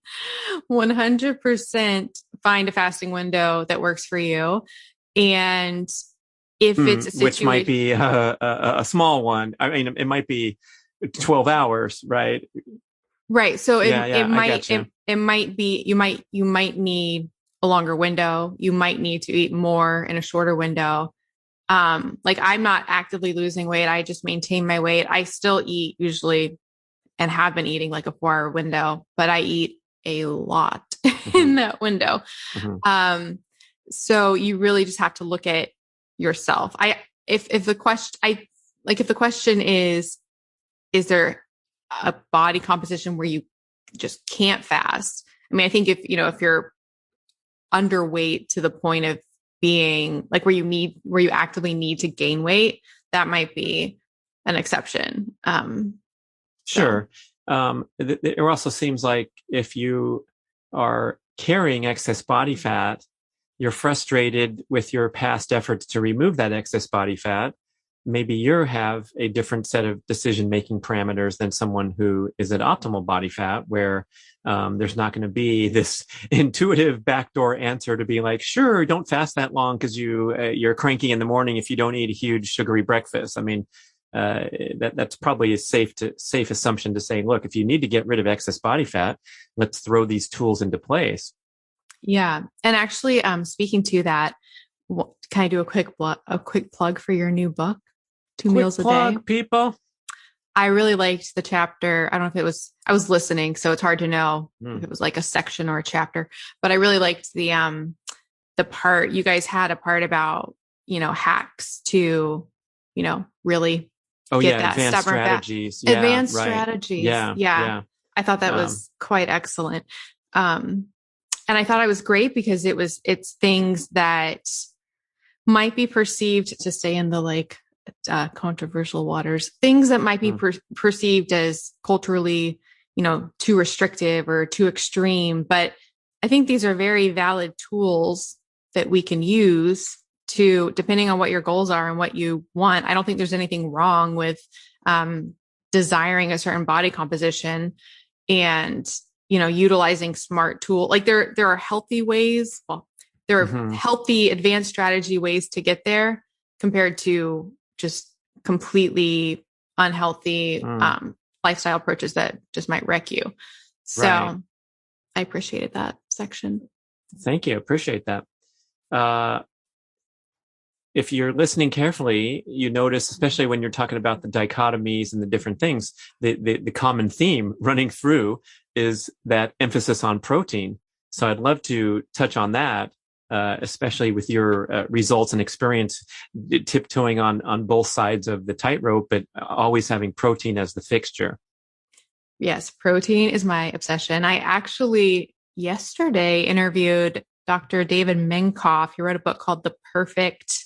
100% find a fasting window that works for you. And if it's a situation, which might be a small one. I mean, it might be 12 hours, right? Right. So Yeah, it I might, get you. it might be, you might need a longer window. You might need to eat more in a shorter window. Like I'm not actively losing weight. I just maintain my weight. I still eat usually and have been eating like a 4 hour window, but I eat a lot in that window. So you really just have to look at yourself. If the question is there a body composition where you just can't fast? I mean, I think if you're underweight to the point of being like where you actively need to gain weight, that might be an exception. Sure. It also seems like if you are carrying excess body fat, you're frustrated with your past efforts to remove that excess body fat. Maybe you have a different set of decision-making parameters than someone who is at optimal body fat, where there's not going to be this intuitive backdoor answer to be like, sure, don't fast that long because you're cranky in the morning if you don't eat a huge sugary breakfast. I mean, that's probably a safe assumption to say, look, if you need to get rid of excess body fat, let's throw these tools into place. Yeah. And actually, speaking to that, can I do a quick plug for your new book, Two Meals a Day? People. I really liked the chapter. I don't know if I was listening, so it's hard to know if it was like a section or a chapter, but I really liked the part, you guys had a part about, hacks to, really get that advanced stubborn strategies. fat. Advanced strategies. Yeah. I thought that was quite excellent. And I thought it was great because it's things that might be perceived, to stay in the controversial waters, things that might be perceived as culturally, too restrictive or too extreme. But I think these are very valid tools that we can use to, depending on what your goals are and what you want. I don't think there's anything wrong with desiring a certain body composition and, utilizing smart tool. Like there are healthy ways. Well, there are healthy advanced strategy ways to get there compared to just completely unhealthy lifestyle approaches that just might wreck you. So I appreciated that section. Thank you. Appreciate that. If you're listening carefully, you notice, especially when you're talking about the dichotomies and the different things, the common theme running through is that emphasis on protein. So I'd love to touch on that, especially with your results and experience tiptoeing on both sides of the tightrope, but always having protein as the fixture. Yes, protein is my obsession. I actually yesterday interviewed Dr. David Minkoff. He wrote a book called The Perfect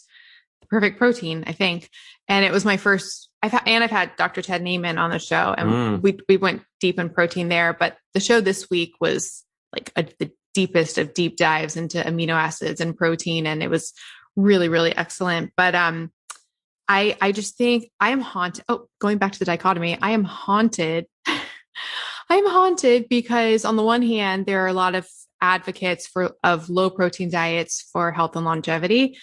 Protein, I think. And it was my first, I've had Dr. Ted Naiman on the show, and we went deep in protein there. But the show this week was like the deepest of deep dives into amino acids and protein. And it was really, really excellent. But I just think I am haunted. Oh, going back to the dichotomy, I am haunted. I'm haunted because on the one hand, there are a lot of advocates of low protein diets for health and longevity,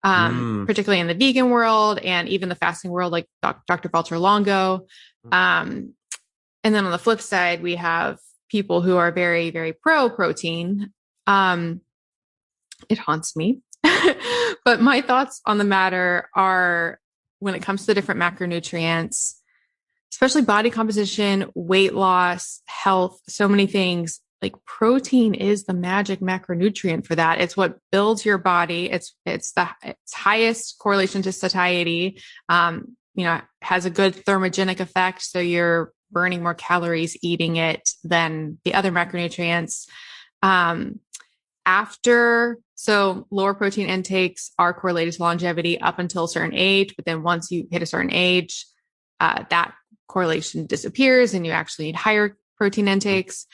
particularly in the vegan world and even the fasting world, like Dr. Valter Longo. And then on the flip side, we have people who are very, very pro protein. It haunts me. But my thoughts on the matter are, when it comes to the different macronutrients, especially body composition, weight loss, health, so many things, like protein is the magic macronutrient for that. It's what builds your body. It's highest correlation to satiety. Has a good thermogenic effect. So you're burning more calories eating it than the other macronutrients. So lower protein intakes are correlated to longevity up until a certain age. But then once you hit a certain age, that correlation disappears and you actually need higher protein intakes,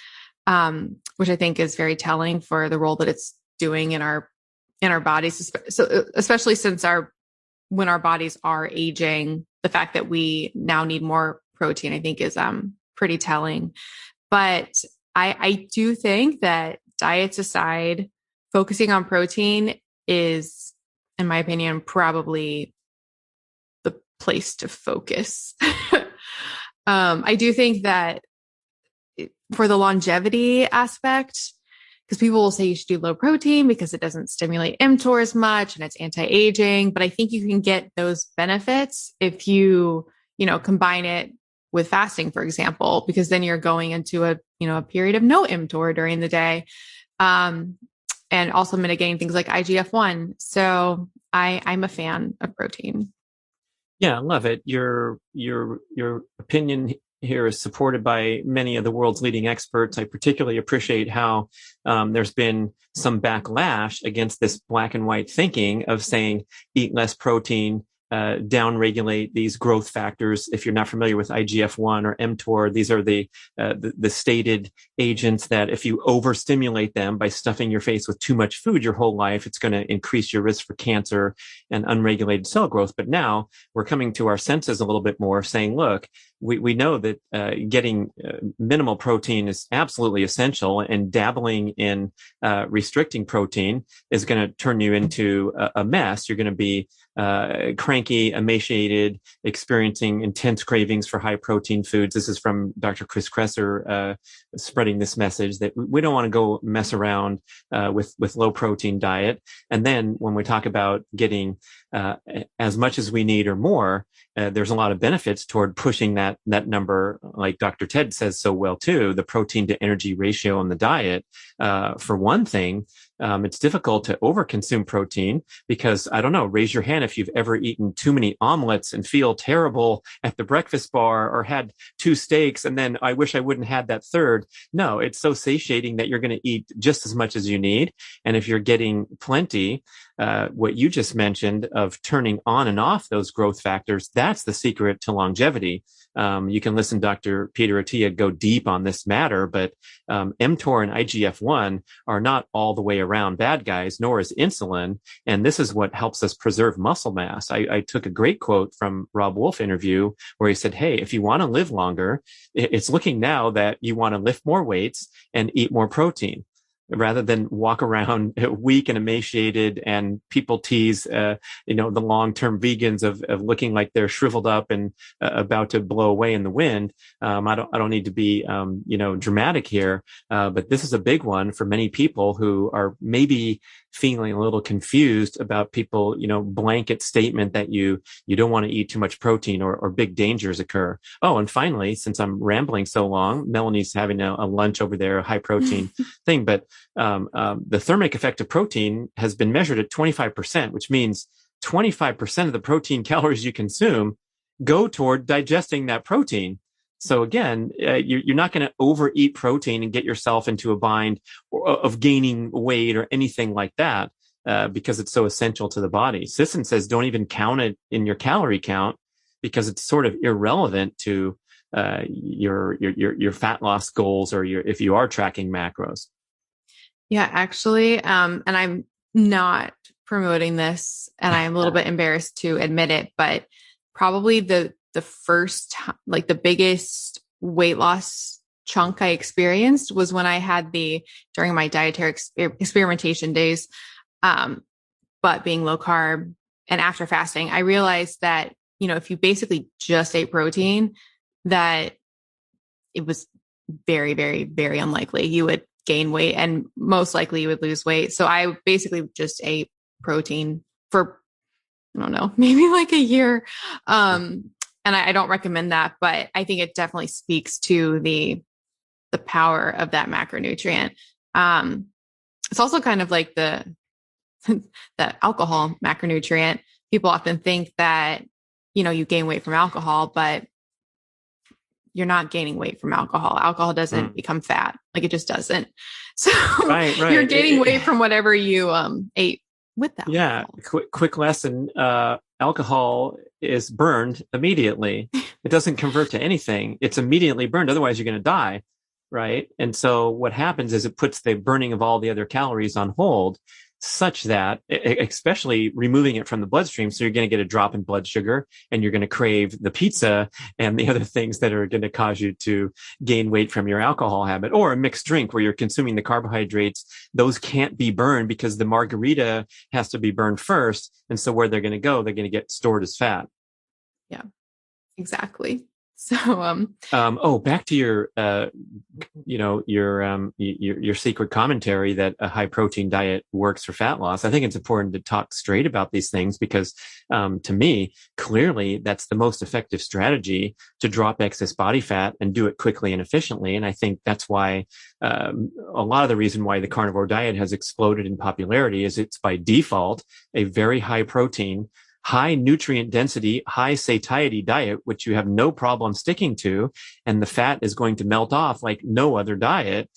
which I think is very telling for the role that it's doing in our bodies. So especially since when our bodies are aging, the fact that we now need more protein, I think is pretty telling. But I do think that diets aside, focusing on protein is, in my opinion, probably the place to focus. I do think that for the longevity aspect, because people will say you should do low protein because it doesn't stimulate mTOR as much and it's anti-aging. But I think you can get those benefits if you combine it with fasting, for example, because then you're going into a period of no mTOR during the day. And also mitigating things like IGF-1. So I'm a fan of protein. Yeah, I love it. Your opinion here is supported by many of the world's leading experts. I particularly appreciate how there's been some backlash against this black and white thinking of saying eat less protein, downregulate these growth factors. If you're not familiar with IGF-1 or mTOR, these are the stated agents that if you overstimulate them by stuffing your face with too much food your whole life, it's going to increase your risk for cancer and unregulated cell growth. But now we're coming to our senses a little bit more, saying, look, we know that getting minimal protein is absolutely essential, and dabbling in restricting protein is going to turn you into a mess. You're going to be cranky, emaciated, experiencing intense cravings for high protein foods. This is from Dr. Chris Kresser spreading this message that we don't want to go mess around with low protein diet. And then when we talk about getting as much as we need or more, there's a lot of benefits toward pushing that number, like Dr. Ted says so well too, the protein to energy ratio in the diet. For one thing, it's difficult to overconsume protein because, I don't know, raise your hand if you've ever eaten too many omelets and feel terrible at the breakfast bar, or had 2 steaks and then I wish I wouldn't have that third. No, it's so satiating that you're going to eat just as much as you need. And if you're getting plenty, what you just mentioned of turning on and off those growth factors, that's the secret to longevity. You can listen to Dr. Peter Attia go deep on this matter, but mTOR and IGF-1 are not all the way around bad guys, nor is insulin. And this is what helps us preserve muscle mass. I took a great quote from Rob Wolf interview where he said, hey, if you want to live longer, it's looking now that you want to lift more weights and eat more protein, rather than walk around weak and emaciated. And people tease, the long-term vegans of looking like they're shriveled up and about to blow away in the wind. I don't need to be, dramatic here. But this is a big one for many people who are maybe feeling a little confused about people, blanket statement that you don't want to eat too much protein or big dangers occur. Oh, and finally, since I'm rambling so long, Melanie's having a lunch over there, a high protein thing, but the thermic effect of protein has been measured at 25%, which means 25% of the protein calories you consume go toward digesting that protein. So again, you're not going to overeat protein and get yourself into a bind of gaining weight or anything like that, because it's so essential to the body. Sisson says don't even count it in your calorie count because it's sort of irrelevant to your fat loss goals, or if you are tracking macros. Yeah, actually, and I'm not promoting this, and I'm a little bit embarrassed to admit it, but probably the first, like the biggest weight loss chunk I experienced was when I had during my dietary experimentation days, but being low carb and after fasting, I realized that, if you basically just ate protein, that it was very, very, very unlikely you would gain weight, and most likely you would lose weight. So I basically just ate protein for, I don't know, maybe like a year. And I don't recommend that, but I think it definitely speaks to the power of that macronutrient. It's also kind of like the alcohol macronutrient. People often think that, you gain weight from alcohol, but you're not gaining weight from alcohol. Alcohol doesn't become fat. Like it just doesn't. So right. You're gaining weight from whatever you ate with that. Yeah. Quick lesson. Alcohol is burned immediately. It doesn't convert to anything. It's immediately burned. Otherwise you're going to die. Right. And so what happens is it puts the burning of all the other calories on hold, such that, especially removing it from the bloodstream. So you're going to get a drop in blood sugar, and you're going to crave the pizza and the other things that are going to cause you to gain weight from your alcohol habit, or a mixed drink where you're consuming the carbohydrates. Those can't be burned because the margarita has to be burned first. And so where they're going to go, they're going to get stored as fat. Yeah, exactly. So, Back to your secret commentary that a high protein diet works for fat loss. I think it's important to talk straight about these things because, to me, clearly that's the most effective strategy to drop excess body fat and do it quickly and efficiently. And I think that's why, a lot of the reason why the carnivore diet has exploded in popularity is it's by default a very high protein, high nutrient density, high satiety diet, which you have no problem sticking to, and the fat is going to melt off like no other diet.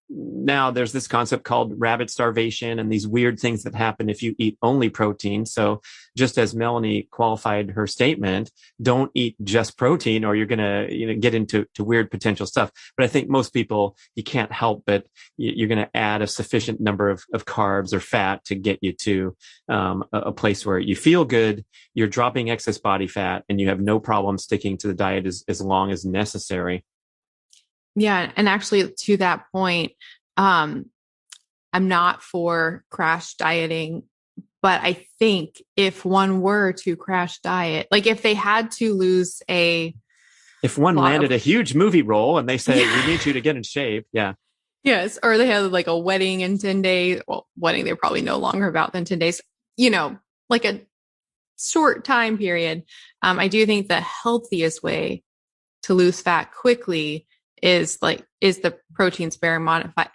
Now there's this concept called rabbit starvation and these weird things that happen if you eat only protein. So just as Melanie qualified her statement, don't eat just protein or you're going to get into weird potential stuff. But I think most people, you can't help but you're going to add a sufficient number of carbs or fat to get you to a place where you feel good, you're dropping excess body fat, and you have no problem sticking to the diet as long as necessary. Yeah. And actually to that point, I'm not for crash dieting, but I think if one were to crash diet, like if they had to lose if one landed a huge movie role and they say, we need you to get in shape. Yeah. Yes. Or they had like a wedding in 10 days. Well, wedding, they're probably no longer about than 10 days, like a short time period. I do think the healthiest way to lose fat quickly is the protein sparing modified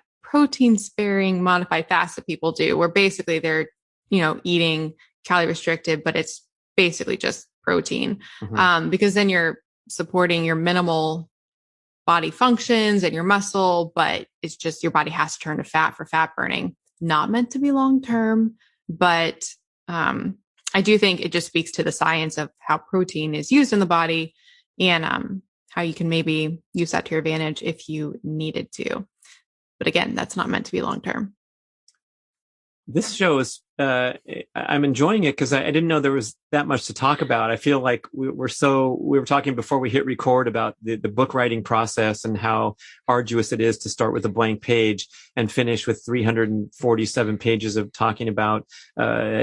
fast that people do, where basically they're, eating calorie restricted, but it's basically just protein. Mm-hmm. Because then you're supporting your minimal body functions and your muscle, but it's just your body has to turn to fat for fat burning. Not meant to be long-term, but, I do think it just speaks to the science of how protein is used in the body and, how you can maybe use that to your advantage if you needed to. But again, that's not meant to be long-term. This show is, I'm enjoying it because I didn't know there was that much to talk about. I feel like we were talking before we hit record about the book writing process and how arduous it is to start with a blank page and finish with 347 pages of talking about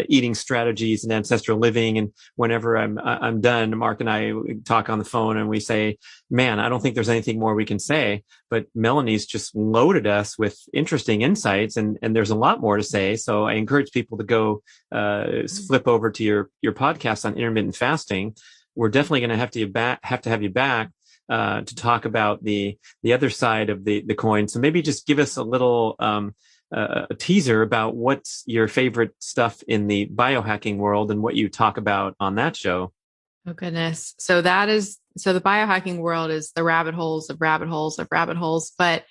eating strategies and ancestral living. And whenever I'm done, Mark and I talk on the phone and we say, man, I don't think there's anything more we can say. But Melanie's just loaded us with interesting insights and there's a lot more to say. So I encourage people to go flip over to your podcast on intermittent fasting. We're definitely going to have to have you back to talk about the other side of the coin. So maybe just give us a little a teaser about what's your favorite stuff in the biohacking world and what you talk about on that show. Oh goodness. So the biohacking world is the rabbit holes of rabbit holes of rabbit holes, but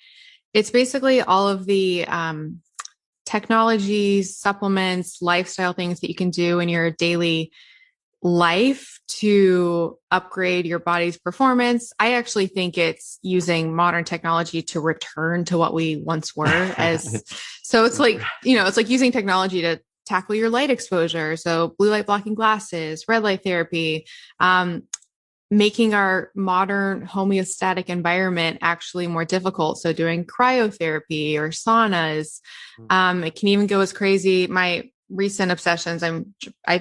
it's basically all of the technologies, supplements, lifestyle things that you can do in your daily life to upgrade your body's performance. I actually think it's using modern technology to return to what we once were so it's like, it's like using technology to tackle your light exposure. So blue light blocking glasses, red light therapy, making our modern homeostatic environment actually more difficult. So doing cryotherapy or saunas. It can even go as crazy. My recent obsessions,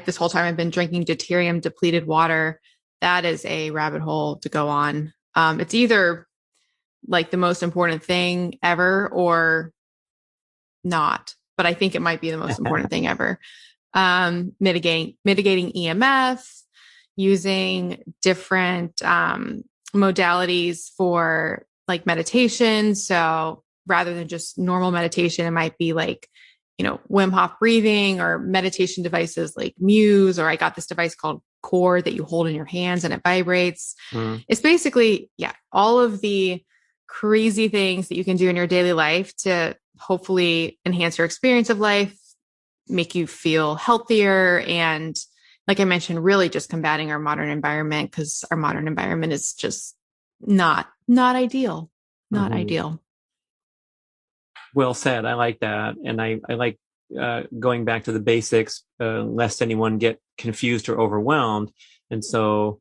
this whole time I've been drinking deuterium depleted water. That is a rabbit hole to go on. It's either like the most important thing ever or not, but I think it might be the most important thing ever. Mitigating EMF, using different modalities for like meditation. So rather than just normal meditation, it might be like, Wim Hof breathing or meditation devices like Muse, or I got this device called Core that you hold in your hands and it vibrates. It's basically, all of the crazy things that you can do in your daily life to hopefully enhance your experience of life, make you feel healthier. And like I mentioned, really just combating our modern environment, because our modern environment is just not ideal, not ideal. Well said. I like that. And I like going back to the basics, lest anyone get confused or overwhelmed. And so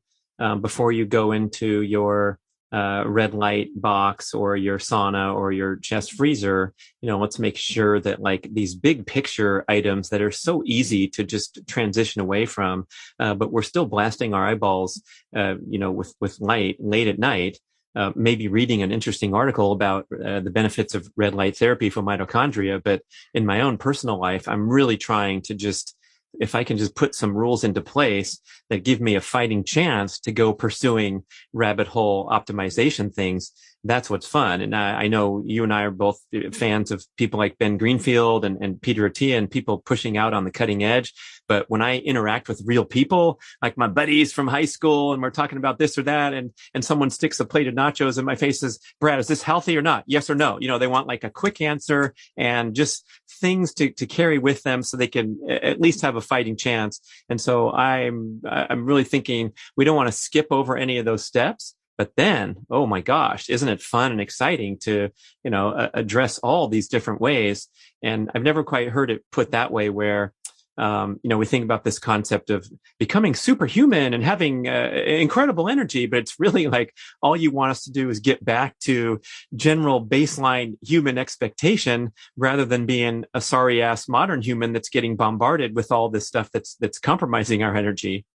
before you go into your red light box or your sauna or your chest freezer, let's make sure that like these big picture items that are so easy to just transition away from, but we're still blasting our eyeballs, with light late at night. Maybe reading an interesting article about the benefits of red light therapy for mitochondria. But in my own personal life, I'm really trying to if I can just put some rules into place that give me a fighting chance to go pursuing rabbit hole optimization things, that's what's fun. And I know you and I are both fans of people like Ben Greenfield and Peter Attia and people pushing out on the cutting edge. But when I interact with real people, like my buddies from high school, and we're talking about this or that, and someone sticks a plate of nachos in my face, says, Brad, is this healthy or not? Yes or no? They want like a quick answer and just things to carry with them so they can at least have a fighting chance. And so I'm really thinking we don't want to skip over any of those steps. But then, oh my gosh, isn't it fun and exciting to, address all these different ways? And I've never quite heard it put that way where, we think about this concept of becoming superhuman and having incredible energy, but it's really like all you want us to do is get back to general baseline human expectation rather than being a sorry ass modern human that's getting bombarded with all this stuff that's compromising our energy.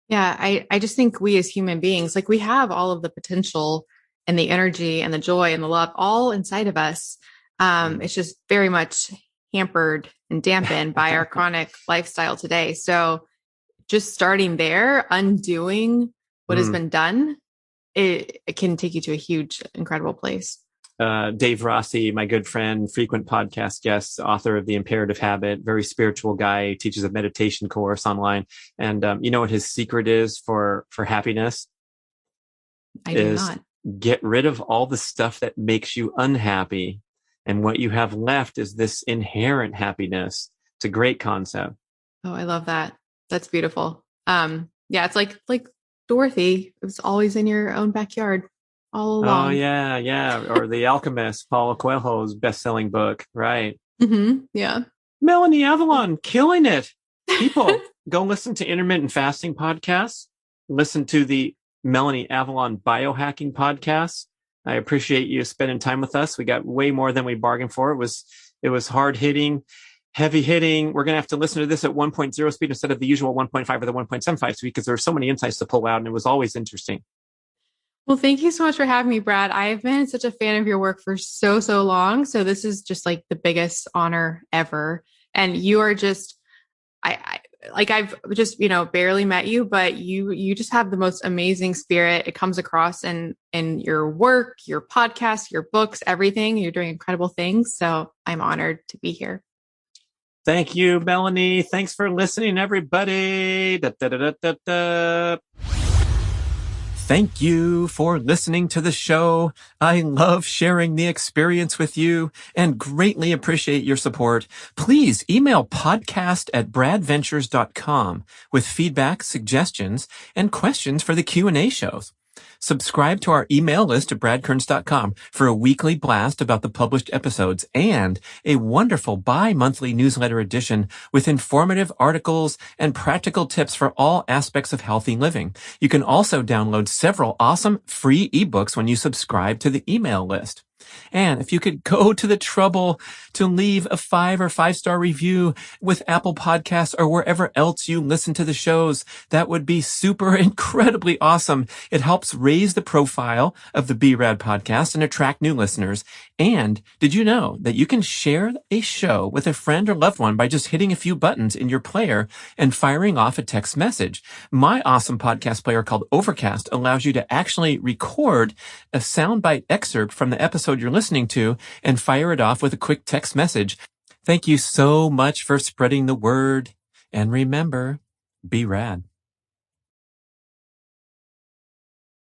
Yeah, I just think we as human beings, like we have all of the potential and the energy and the joy and the love all inside of us. It's just very much hampered and dampened by our chronic lifestyle today. So just starting there, undoing what has been done, it can take you to a huge, incredible place. Dave Rossi, my good friend, frequent podcast guest, author of The Imperative Habit, very spiritual guy, teaches a meditation course online. And you know what his secret is for happiness? I do not. Get rid of all the stuff that makes you unhappy. And what you have left is this inherent happiness. It's a great concept. Oh, I love that. That's beautiful. Yeah, it's like Dorothy. It was always in your own backyard. All along. Oh, yeah. Or The Alchemist, Paulo Coelho's best-selling book, right? Mm-hmm. Yeah. Melanie Avalon, killing it. People, go listen to Intermittent Fasting podcasts. Listen to the Melanie Avalon Biohacking podcast. I appreciate you spending time with us. We got way more than we bargained for. It was hard-hitting, heavy-hitting. We're going to have to listen to this at 1.0 speed instead of the usual 1.5 or the 1.75 speed because there are so many insights to pull out, and it was always interesting. Well, thank you so much for having me, Brad. I've been such a fan of your work for so long. So this is just like the biggest honor ever. And you are just, I've just, barely met you, but you just have the most amazing spirit. It comes across in your work, your podcast, your books, everything. You're doing incredible things. So I'm honored to be here. Thank you, Melanie. Thanks for listening, everybody. Thank you for listening to the show. I love sharing the experience with you and greatly appreciate your support. Please email podcast@bradventures.com with feedback, suggestions, and questions for the Q&A shows. Subscribe to our email list at bradkearns.com for a weekly blast about the published episodes and a wonderful bi-monthly newsletter edition with informative articles and practical tips for all aspects of healthy living. You can also download several awesome free ebooks when you subscribe to the email list. And if you could go to the trouble to leave a 5 or 5-star review with Apple Podcasts or wherever else you listen to the shows, that would be super incredibly awesome. It helps raise the profile of the B.rad podcast and attract new listeners. And did you know that you can share a show with a friend or loved one by just hitting a few buttons in your player and firing off a text message? My awesome podcast player called Overcast allows you to actually record a soundbite excerpt from the episode you're listening to and fire it off with a quick text message. Thank you so much for spreading the word. And remember, be rad.